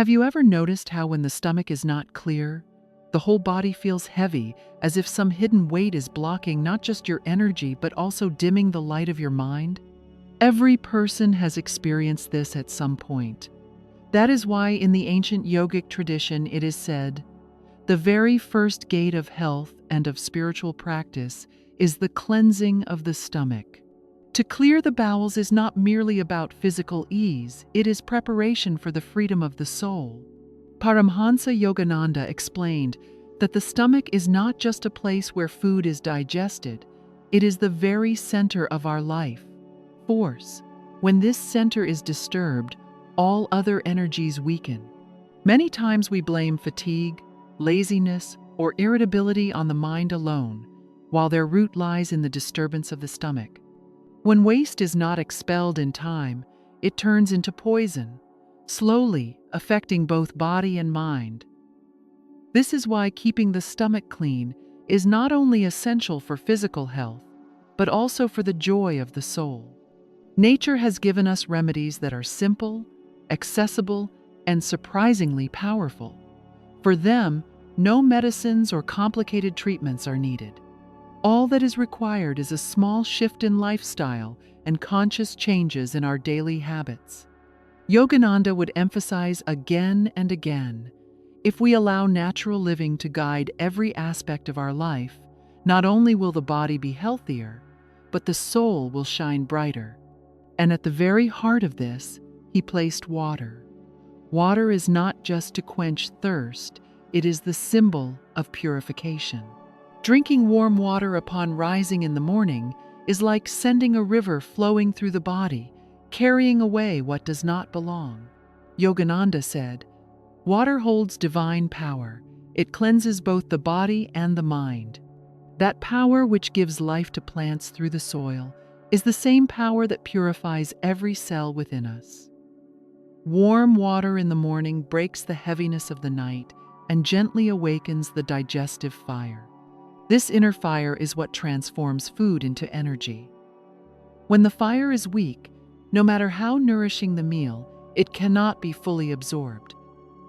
Have you ever noticed how when the stomach is not clear, the whole body feels heavy, as if some hidden weight is blocking not just your energy but also dimming the light of your mind? Every person has experienced this at some point. That is why in the ancient yogic tradition it is said, the very first gate of health and of spiritual practice is the cleansing of the stomach. To clear the bowels is not merely about physical ease, it is preparation for the freedom of the soul. Paramhansa Yogananda explained that the stomach is not just a place where food is digested, it is the very center of our life force. When this center is disturbed, all other energies weaken. Many times we blame fatigue, laziness, or irritability on the mind alone, while their root lies in the disturbance of the stomach. When waste is not expelled in time, it turns into poison, slowly affecting both body and mind. This is why keeping the stomach clean is not only essential for physical health, but also for the joy of the soul. Nature has given us remedies that are simple, accessible, and surprisingly powerful. For them, no medicines or complicated treatments are needed. All that is required is a small shift in lifestyle and conscious changes in our daily habits. Yogananda would emphasize again and again, if we allow natural living to guide every aspect of our life, not only will the body be healthier, but the soul will shine brighter. And at the very heart of this, he placed water. Water is not just to quench thirst, it is the symbol of purification. Drinking warm water upon rising in the morning is like sending a river flowing through the body, carrying away what does not belong. Yogananda said, "Water holds divine power. It cleanses both the body and the mind. That power which gives life to plants through the soil is the same power that purifies every cell within us." Warm water in the morning breaks the heaviness of the night and gently awakens the digestive fire. This inner fire is what transforms food into energy. When the fire is weak, no matter how nourishing the meal, it cannot be fully absorbed.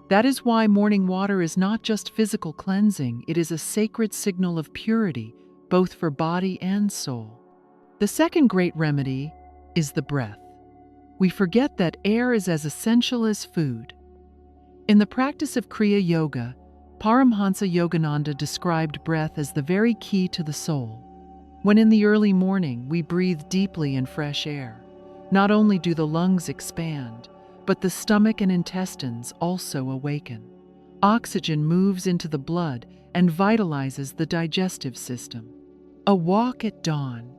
That is why morning water is not just physical cleansing, it is a sacred signal of purity, both for body and soul. The second great remedy is the breath. We forget that air is as essential as food. In the practice of Kriya Yoga, Paramhansa Yogananda described breath as the very key to the soul. When in the early morning we breathe deeply in fresh air, not only do the lungs expand, but the stomach and intestines also awaken. Oxygen moves into the blood and vitalizes the digestive system. A walk at dawn,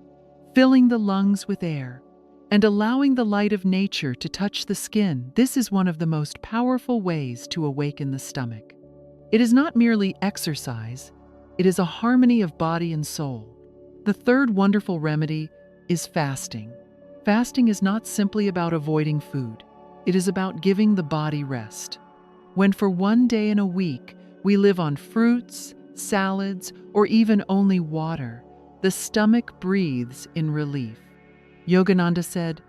filling the lungs with air, and allowing the light of nature to touch the skin, this is one of the most powerful ways to awaken the stomach. It is not merely exercise, it is a harmony of body and soul. The third wonderful remedy is fasting. Fasting is not simply about avoiding food, it is about giving the body rest. When for one day in a week we live on fruits, salads, or even only water, the stomach breathes in relief. Yogananda said,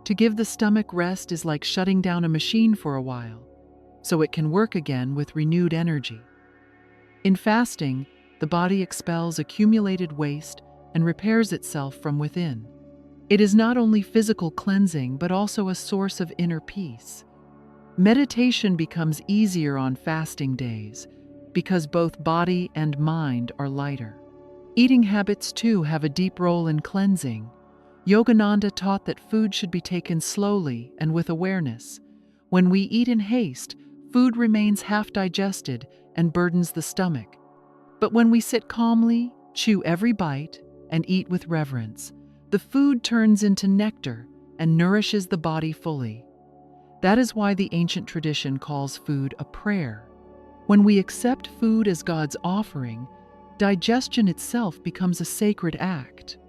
"To give the stomach rest is like shutting down a machine for a while, so it can work again with renewed energy." In fasting, the body expels accumulated waste and repairs itself from within. It is not only physical cleansing, but also a source of inner peace. Meditation becomes easier on fasting days because both body and mind are lighter. Eating habits, too, have a deep role in cleansing. Yogananda taught that food should be taken slowly and with awareness. When we eat in haste, food remains half digested and burdens the stomach. But when we sit calmly, chew every bite, and eat with reverence, the food turns into nectar and nourishes the body fully. That is why the ancient tradition calls food a prayer. When we accept food as God's offering, digestion itself becomes a sacred act.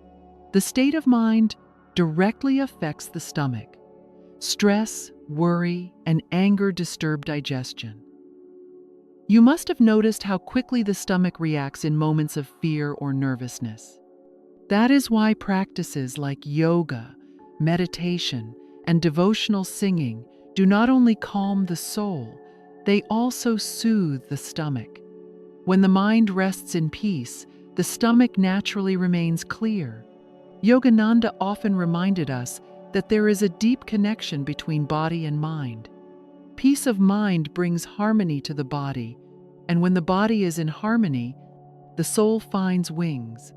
The state of mind directly affects the stomach. Stress, worry, and anger disturb digestion. You must have noticed how quickly the stomach reacts in moments of fear or nervousness. That is why practices like yoga, meditation, and devotional singing do not only calm the soul, they also soothe the stomach. When the mind rests in peace, the stomach naturally remains clear. Yogananda often reminded us that there is a deep connection between body and mind. Peace of mind brings harmony to the body, and when the body is in harmony, the soul finds wings.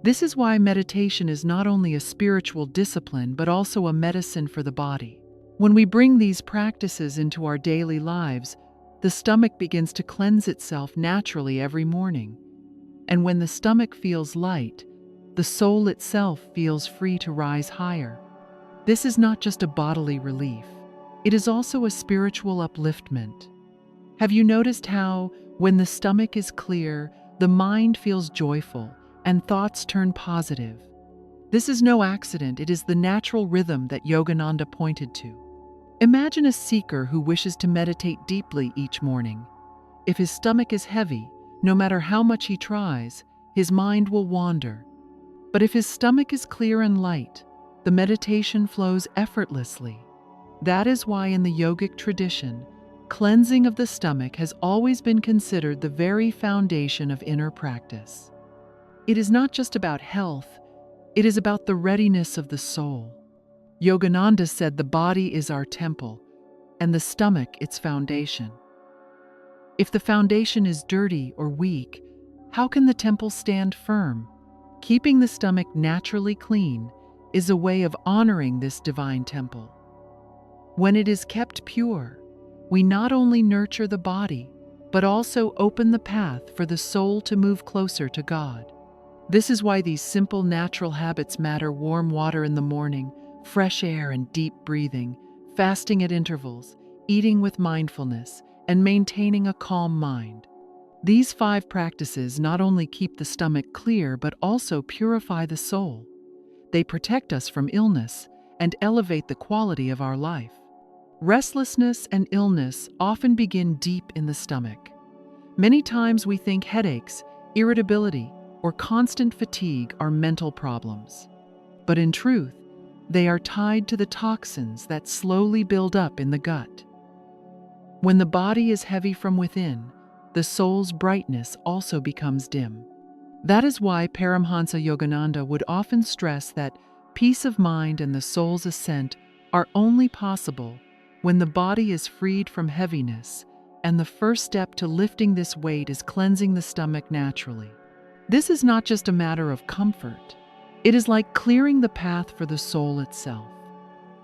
This is why meditation is not only a spiritual discipline but also a medicine for the body. When we bring these practices into our daily lives, the stomach begins to cleanse itself naturally every morning. And when the stomach feels light, the soul itself feels free to rise higher. This is not just a bodily relief, it is also a spiritual upliftment. Have you noticed how, when the stomach is clear, the mind feels joyful and thoughts turn positive? This is no accident, it is the natural rhythm that Yogananda pointed to. Imagine a seeker who wishes to meditate deeply each morning. If his stomach is heavy, no matter how much he tries, his mind will wander. But if his stomach is clear and light, the meditation flows effortlessly. That is why in the yogic tradition, cleansing of the stomach has always been considered the very foundation of inner practice. It is not just about health, it is about the readiness of the soul. Yogananda said the body is our temple, and the stomach its foundation. If the foundation is dirty or weak, how can the temple stand firm? Keeping the stomach naturally clean is a way of honoring this divine temple. When it is kept pure, we not only nurture the body, but also open the path for the soul to move closer to God. This is why these simple natural habits matter: warm water in the morning, fresh air and deep breathing, fasting at intervals, eating with mindfulness, and maintaining a calm mind. These 5 practices not only keep the stomach clear but also purify the soul. They protect us from illness and elevate the quality of our life. Restlessness and illness often begin deep in the stomach. Many times we think headaches, irritability, or constant fatigue are mental problems. But in truth, they are tied to the toxins that slowly build up in the gut. When the body is heavy from within, the soul's brightness also becomes dim. That is why Paramhansa Yogananda would often stress that peace of mind and the soul's ascent are only possible when the body is freed from heaviness, and the first step to lifting this weight is cleansing the stomach naturally. This is not just a matter of comfort. It is like clearing the path for the soul itself.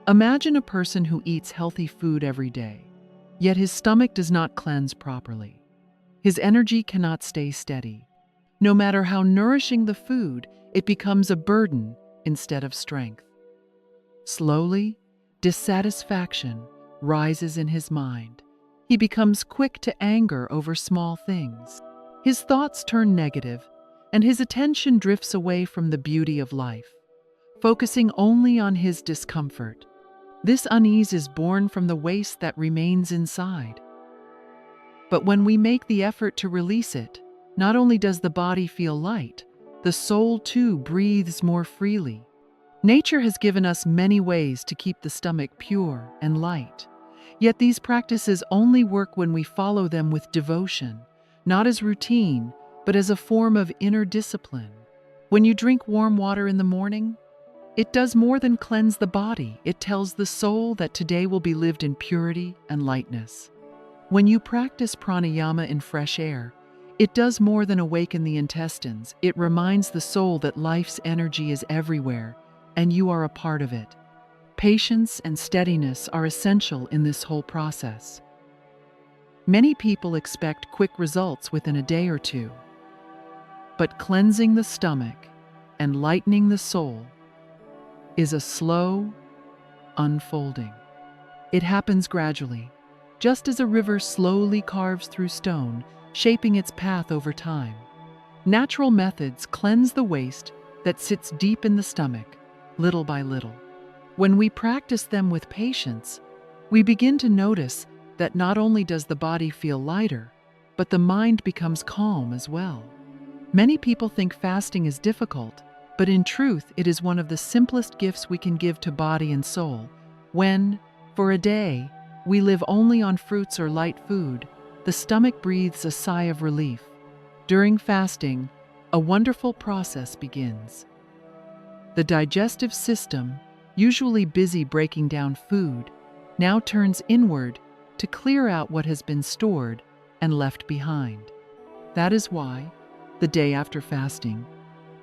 Imagine a person who eats healthy food every day, yet his stomach does not cleanse properly. His energy cannot stay steady. No matter how nourishing the food, it becomes a burden instead of strength. Slowly, dissatisfaction rises in his mind. He becomes quick to anger over small things. His thoughts turn negative, and his attention drifts away from the beauty of life, focusing only on his discomfort. This unease is born from the waste that remains inside. But when we make the effort to release it, not only does the body feel light, the soul too breathes more freely. Nature has given us many ways to keep the stomach pure and light. Yet these practices only work when we follow them with devotion, not as routine, but as a form of inner discipline. When you drink warm water in the morning, it does more than cleanse the body. It tells the soul that today will be lived in purity and lightness. When you practice pranayama in fresh air, it does more than awaken the intestines. It reminds the soul that life's energy is everywhere, and you are a part of it. Patience and steadiness are essential in this whole process. Many people expect quick results within a day or two. But cleansing the stomach and lightening the soul is a slow unfolding. It happens gradually, just as a river slowly carves through stone, shaping its path over time. Natural methods cleanse the waste that sits deep in the stomach, little by little. When we practice them with patience, we begin to notice that not only does the body feel lighter, but the mind becomes calm as well. Many people think fasting is difficult, but in truth, it is one of the simplest gifts we can give to body and soul. When, for a day, we live only on fruits or light food, the stomach breathes a sigh of relief. During fasting, a wonderful process begins. The digestive system, usually busy breaking down food, now turns inward to clear out what has been stored and left behind. That is why, the day after fasting,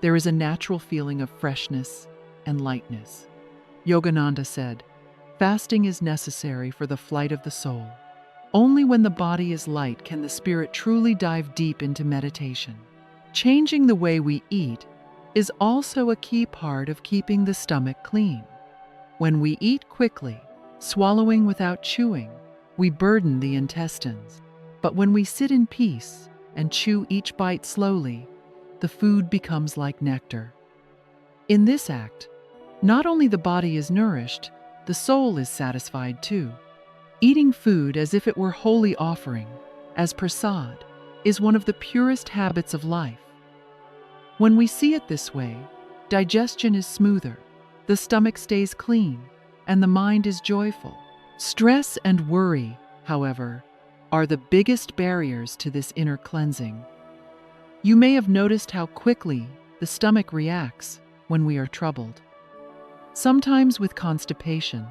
there is a natural feeling of freshness and lightness. Yogananda said, "Fasting is necessary for the flight of the soul. Only when the body is light can the spirit truly dive deep into meditation." Changing the way we eat is also a key part of keeping the stomach clean. When we eat quickly, swallowing without chewing, we burden the intestines. But when we sit in peace and chew each bite slowly, the food becomes like nectar. In this act, not only the body is nourished, the soul is satisfied too. Eating food as if it were holy offering, as prasad, is one of the purest habits of life. When we see it this way, digestion is smoother, the stomach stays clean, and the mind is joyful. Stress and worry, however, are the biggest barriers to this inner cleansing. You may have noticed how quickly the stomach reacts when we are troubled. Sometimes with constipation,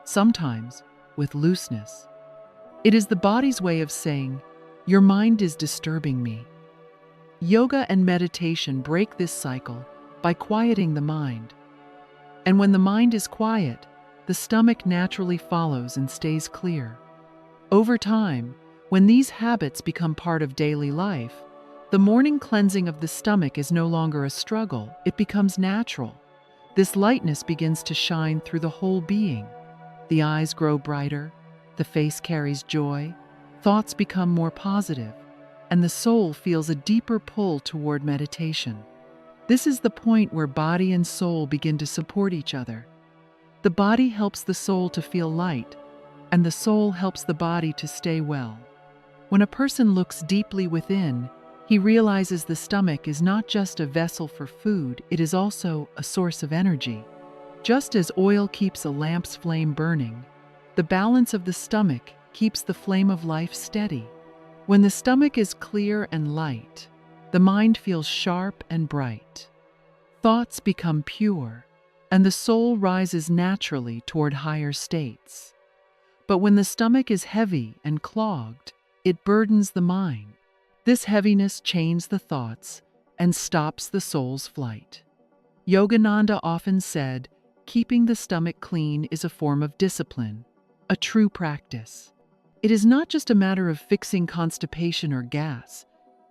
sometimes with looseness. It is the body's way of saying, "Your mind is disturbing me." Yoga and meditation break this cycle by quieting the mind. And when the mind is quiet, the stomach naturally follows and stays clear. Over time, when these habits become part of daily life, the morning cleansing of the stomach is no longer a struggle, it becomes natural. This lightness begins to shine through the whole being. The eyes grow brighter, the face carries joy, thoughts become more positive, and the soul feels a deeper pull toward meditation. This is the point where body and soul begin to support each other. The body helps the soul to feel light, and the soul helps the body to stay well. When a person looks deeply within, he realizes the stomach is not just a vessel for food, it is also a source of energy. Just as oil keeps a lamp's flame burning, the balance of the stomach keeps the flame of life steady. When the stomach is clear and light, the mind feels sharp and bright. Thoughts become pure, and the soul rises naturally toward higher states. But when the stomach is heavy and clogged, it burdens the mind. This heaviness chains the thoughts and stops the soul's flight. Yogananda often said, keeping the stomach clean is a form of discipline, a true practice. It is not just a matter of fixing constipation or gas.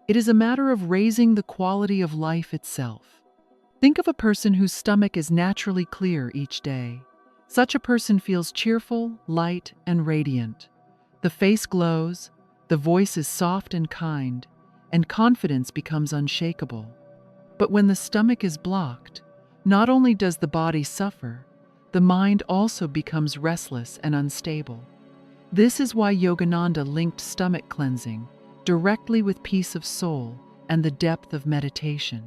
It is a matter of raising the quality of life itself. Think of a person whose stomach is naturally clear each day. Such a person feels cheerful, light, and radiant. The face glows, the voice is soft and kind, and confidence becomes unshakable. But when the stomach is blocked, not only does the body suffer, the mind also becomes restless and unstable. This is why Yogananda linked stomach cleansing directly with peace of soul and the depth of meditation.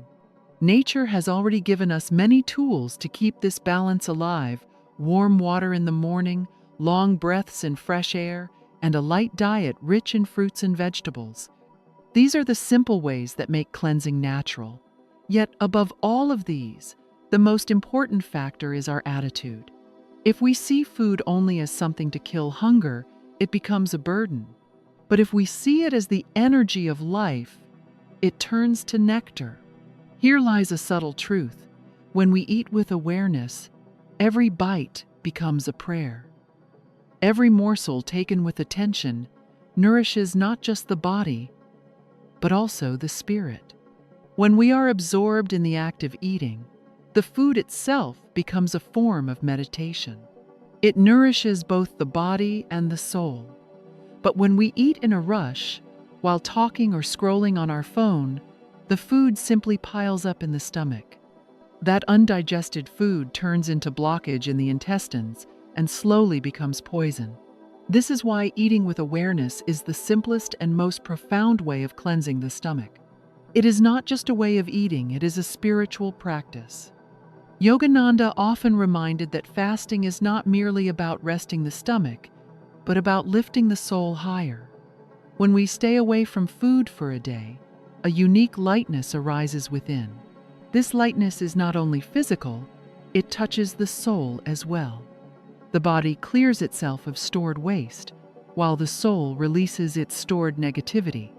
Nature has already given us many tools to keep this balance alive: warm water in the morning, long breaths in fresh air, and a light diet rich in fruits and vegetables. These are the simple ways that make cleansing natural. Yet, above all of these, the most important factor is our attitude. If we see food only as something to kill hunger, it becomes a burden. But if we see it as the energy of life, it turns to nectar. Here lies a subtle truth. When we eat with awareness, every bite becomes a prayer. Every morsel taken with attention nourishes not just the body, but also the spirit. When we are absorbed in the act of eating, the food itself becomes a form of meditation. It nourishes both the body and the soul. But when we eat in a rush, while talking or scrolling on our phone, the food simply piles up in the stomach. That undigested food turns into blockage in the intestines and slowly becomes poison. This is why eating with awareness is the simplest and most profound way of cleansing the stomach. It is not just a way of eating, it is a spiritual practice. Yogananda often reminded that fasting is not merely about resting the stomach, but about lifting the soul higher. When we stay away from food for a day, a unique lightness arises within. This lightness is not only physical, it touches the soul as well. The body clears itself of stored waste, while the soul releases its stored negativity.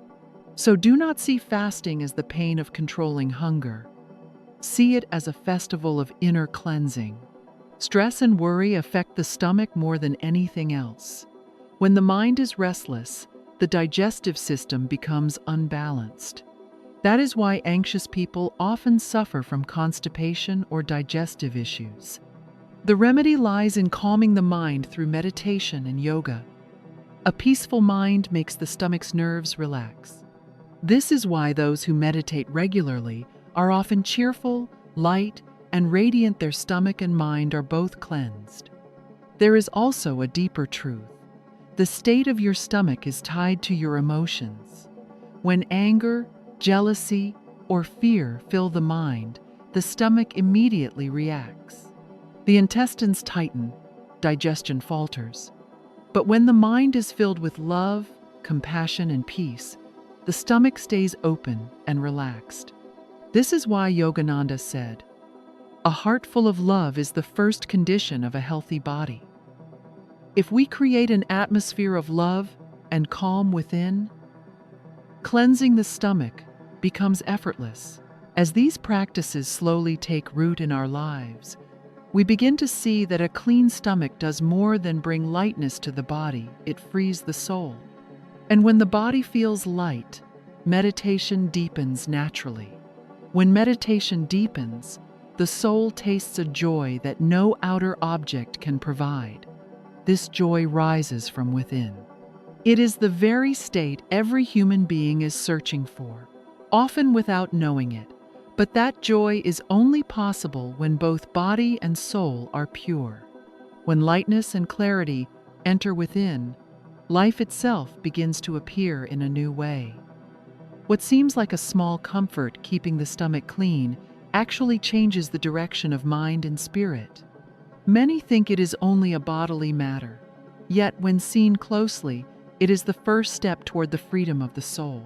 So do not see fasting as the pain of controlling hunger. See it as a festival of inner cleansing. Stress and worry affect the stomach more than anything else. When the mind is restless, the digestive system becomes unbalanced. That is why anxious people often suffer from constipation or digestive issues. The remedy lies in calming the mind through meditation and yoga. A peaceful mind makes the stomach's nerves relax. This is why those who meditate regularly are often cheerful, light, and radiant. Their stomach and mind are both cleansed. There is also a deeper truth. The state of your stomach is tied to your emotions. When anger, jealousy, or fear fill the mind, the stomach immediately reacts. The intestines tighten, digestion falters. But when the mind is filled with love, compassion, and peace, the stomach stays open and relaxed. This is why Yogananda said, "A heart full of love is the first condition of a healthy body." If we create an atmosphere of love and calm within, cleansing the stomach becomes effortless. As these practices slowly take root in our lives, we begin to see that a clean stomach does more than bring lightness to the body, it frees the soul. And when the body feels light, meditation deepens naturally. When meditation deepens, the soul tastes a joy that no outer object can provide. This joy rises from within. It is the very state every human being is searching for, often without knowing it. But that joy is only possible when both body and soul are pure. When lightness and clarity enter within, life itself begins to appear in a new way. What seems like a small comfort, keeping the stomach clean, actually changes the direction of mind and spirit. Many think it is only a bodily matter, yet when seen closely, it is the first step toward the freedom of the soul.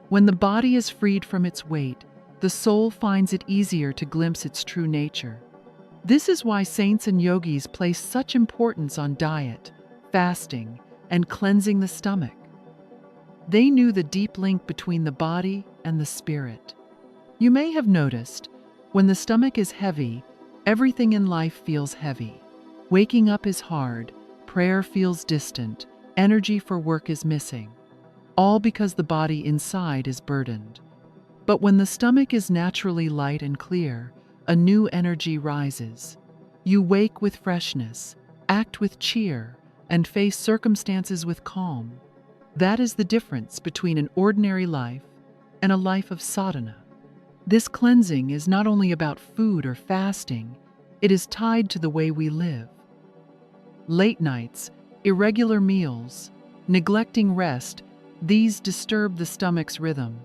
When the body is freed from its weight, the soul finds it easier to glimpse its true nature. This is why saints and yogis place such importance on diet, fasting, and cleansing the stomach. They knew the deep link between the body and the spirit. You may have noticed, when the stomach is heavy, everything in life feels heavy. Waking up is hard, prayer feels distant, energy for work is missing. All because the body inside is burdened. But when the stomach is naturally light and clear, a new energy rises. You wake with freshness, act with cheer, and face circumstances with calm. That is the difference between an ordinary life and a life of sadhana. This cleansing is not only about food or fasting, it is tied to the way we live. Late nights, irregular meals, neglecting rest, these disturb the stomach's rhythm.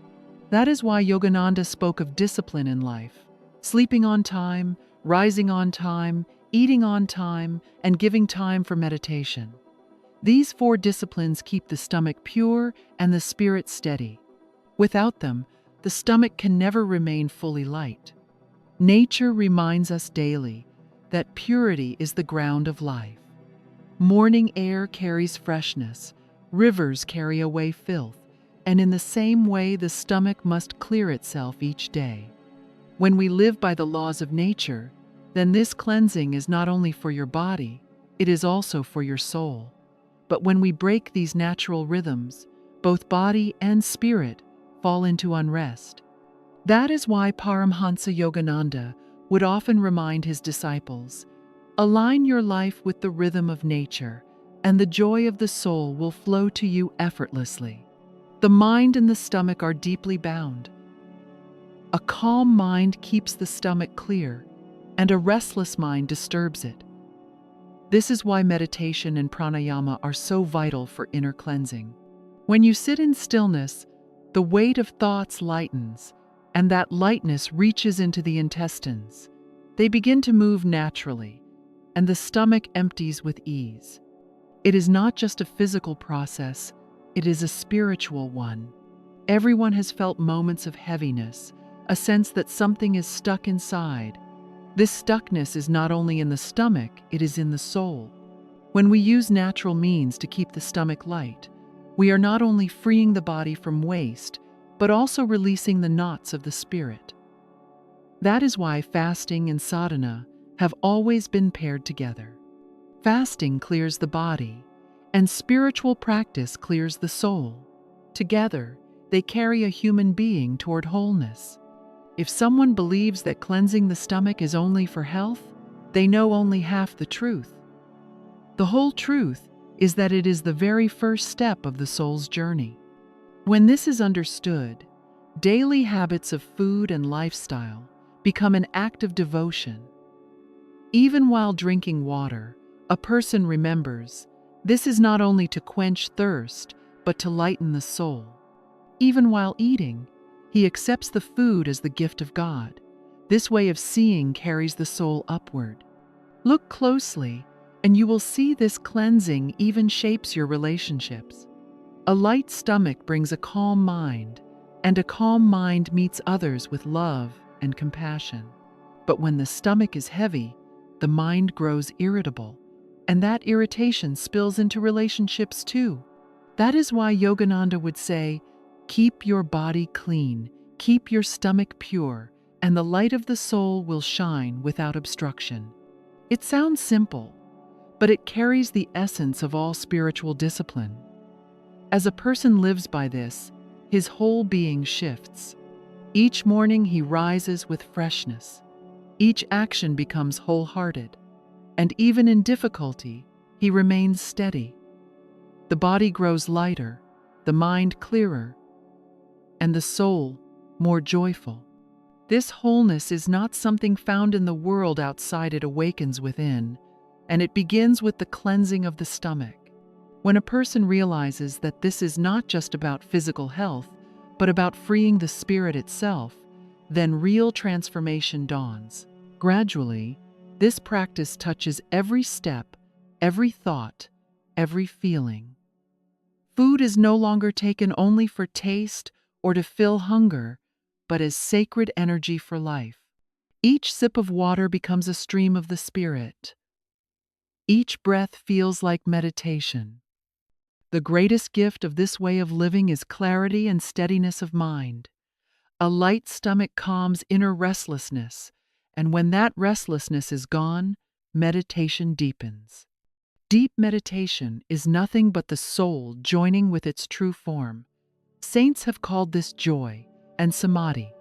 That is why Yogananda spoke of discipline in life: sleeping on time, rising on time, eating on time, and giving time for meditation. These 4 disciplines keep the stomach pure and the spirit steady. Without them, the stomach can never remain fully light. Nature reminds us daily that purity is the ground of life. Morning air carries freshness, rivers carry away filth, and in the same way the stomach must clear itself each day. When we live by the laws of nature, then this cleansing is not only for your body, it is also for your soul. But when we break these natural rhythms, both body and spirit fall into unrest. That is why Paramhansa Yogananda would often remind his disciples, "Align your life with the rhythm of nature, and the joy of the soul will flow to you effortlessly." The mind and the stomach are deeply bound. A calm mind keeps the stomach clear, and a restless mind disturbs it. This is why meditation and pranayama are so vital for inner cleansing. When you sit in stillness, the weight of thoughts lightens, and that lightness reaches into the intestines. They begin to move naturally, and the stomach empties with ease. It is not just a physical process, it is a spiritual one. Everyone has felt moments of heaviness, a sense that something is stuck inside. This stuckness is not only in the stomach, it is in the soul. When we use natural means to keep the stomach light, we are not only freeing the body from waste, but also releasing the knots of the spirit. That is why fasting and sadhana have always been paired together. Fasting clears the body, and spiritual practice clears the soul. Together, they carry a human being toward wholeness. If someone believes that cleansing the stomach is only for health, they know only half the truth. The whole truth is that it is the very first step of the soul's journey. When this is understood, daily habits of food and lifestyle become an act of devotion. Even while drinking water, a person remembers, this is not only to quench thirst, but to lighten the soul. Even while eating, he accepts the food as the gift of God. This way of seeing carries the soul upward. Look closely, and you will see this cleansing even shapes your relationships. A light stomach brings a calm mind, and a calm mind meets others with love and compassion. But when the stomach is heavy, the mind grows irritable, and that irritation spills into relationships too. That is why Yogananda would say, keep your body clean, keep your stomach pure, and the light of the soul will shine without obstruction. It sounds simple, but it carries the essence of all spiritual discipline. As a person lives by this, his whole being shifts. Each morning he rises with freshness. Each action becomes wholehearted, and even in difficulty, he remains steady. The body grows lighter, the mind clearer, and the soul more joyful. This wholeness is not something found in the world outside, it awakens within, and it begins with the cleansing of the stomach. When a person realizes that this is not just about physical health, but about freeing the spirit itself, then real transformation dawns. Gradually, this practice touches every step, every thought, every feeling. Food is no longer taken only for taste or to fill hunger, but as sacred energy for life. Each sip of water becomes a stream of the spirit. Each breath feels like meditation. The greatest gift of this way of living is clarity and steadiness of mind. A light stomach calms inner restlessness, and when that restlessness is gone, meditation deepens. Deep meditation is nothing but the soul joining with its true form. Saints have called this joy and samadhi.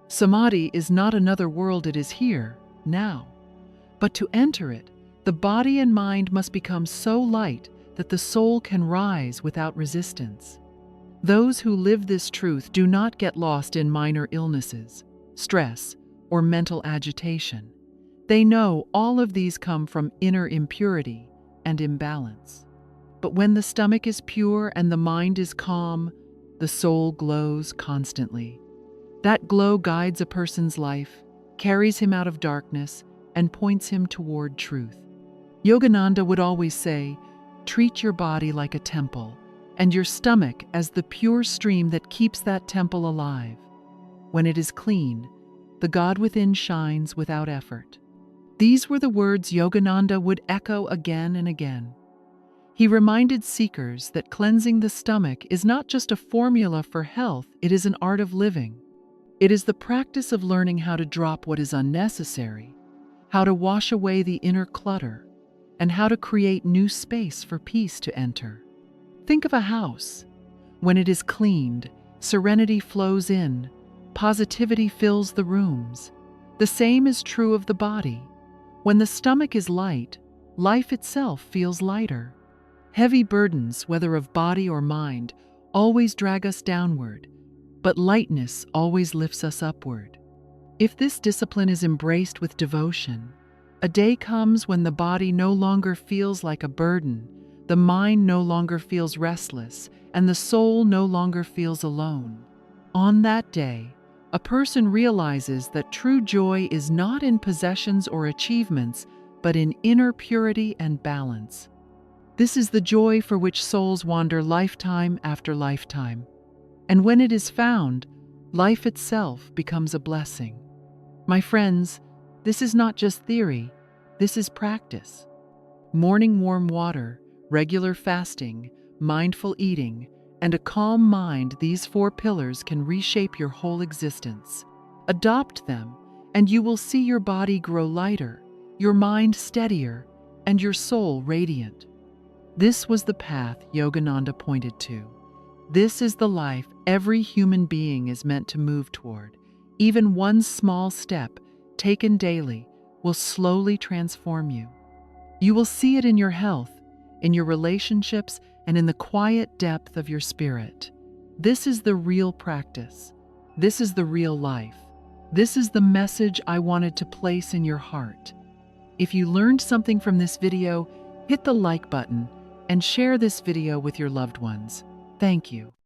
Samadhi is not another world, it is here, now. But to enter it, the body and mind must become so light that the soul can rise without resistance. Those who live this truth do not get lost in minor illnesses, stress, or mental agitation. They know all of these come from inner impurity and imbalance. But when the stomach is pure and the mind is calm, the soul glows constantly. That glow guides a person's life, carries him out of darkness, and points him toward truth. Yogananda would always say, treat your body like a temple, and your stomach as the pure stream that keeps that temple alive. When it is clean, the God within shines without effort. These were the words Yogananda would echo again and again. He reminded seekers that cleansing the stomach is not just a formula for health, it is an art of living. It is the practice of learning how to drop what is unnecessary, how to wash away the inner clutter, and how to create new space for peace to enter. Think of a house. When it is cleaned, serenity flows in, positivity fills the rooms. The same is true of the body. When the stomach is light, life itself feels lighter. Heavy burdens, whether of body or mind, always drag us downward, but lightness always lifts us upward. If this discipline is embraced with devotion, a day comes when the body no longer feels like a burden, the mind no longer feels restless, and the soul no longer feels alone. On that day, a person realizes that true joy is not in possessions or achievements, but in inner purity and balance. This is the joy for which souls wander lifetime after lifetime. And when it is found, life itself becomes a blessing. My friends, this is not just theory, this is practice. Morning warm water, regular fasting, mindful eating, and a calm mind, these 4 pillars can reshape your whole existence. Adopt them, and you will see your body grow lighter, your mind steadier, and your soul radiant. This was the path Yogananda pointed to. This is the life every human being is meant to move toward. Even one small step, taken daily, will slowly transform you. You will see it in your health, in your relationships, and in the quiet depth of your spirit. This is the real practice. This is the real life. This is the message I wanted to place in your heart. If you learned something from this video, hit the like button and share this video with your loved ones. Thank you.